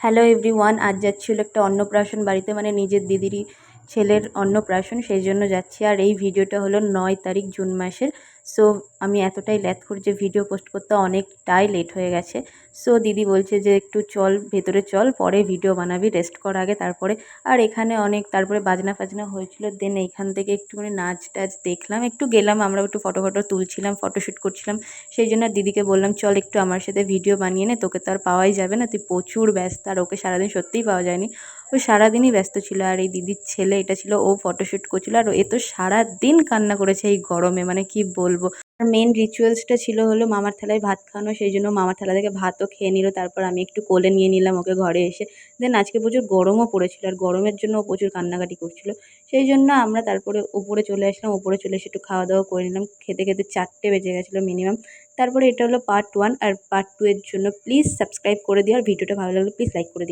Hello everyone, আজ যাচ্ছি হলো একটা অন্নপ্রাশন বাড়িতে, মানে নিজের দিদিরই ছেলের অন্নপ্রাশন, সেই জন্য যাচ্ছি। আর এই ভিডিওটা হলো 9 তারিখ জুন মাসের। সো আমি এতটাই ল্যাথখোর যে ভিডিও পোস্ট করতে অনেকটাই লেট হয়ে গেছে। সো দিদি বলছে যে একটু চল ভেতরে চল, পরে ভিডিও বানাবি, রেস্ট কর আগে, তারপরে। আর এখানে অনেক তারপরে বাজনা ফাজনা হয়েছিল, দেন এইখান থেকে একটুখানি নাচ টাচ দেখলাম, একটু গেলাম, আমরা একটু ফটো তুলছিলাম, ফটোশ্যুট করছিলাম। সেই জন্য দিদিকে বললাম চল একটু আমার সাথে ভিডিও বানিয়ে নে, তোকে তো আর পাওয়াই যাবে না, তুই প্রচুর ব্যস্ত। আর ওকে সারাদিন সত্যিই পাওয়া যায়নি, ও সারাদিনই ব্যস্ত ছিল। আর এই দিদির ছেলে এটা ছিল, ও ফটোশ্যুট করছিল, আর এ তো সারাদিন কান্না করেছে এই গরমে, মানে কি বলবো। আর মেন রিচুয়ালসটা ছিল হলো মামার থালায় ভাত খাওয়ানো, সেই জন্য মামার থালা থেকে ভাতও খেয়ে নিল, তারপর আমি একটু কোলে নিয়ে নিলাম ওকে ঘরে এসে। দেন আজকে প্রচুর গরমও পড়েছিল, আর গরমের জন্য ও প্রচুর কান্নাকাটি করছিল। সেই জন্য আমরা তারপরে উপরে চলে আসলাম, উপরে চলে এসে একটু খাওয়া দাওয়া করে নিলাম। খেতে খেতে 4টে বেজে গেছিলো মিনিমাম। তারপরে এটা হলো পার্ট 1, আর পার্ট 2 এর জন্য প্লিজ সাবস্ক্রাইব করে দিও, আর ভিডিওটা ভালো লাগলে প্লিজ লাইক করে দিও।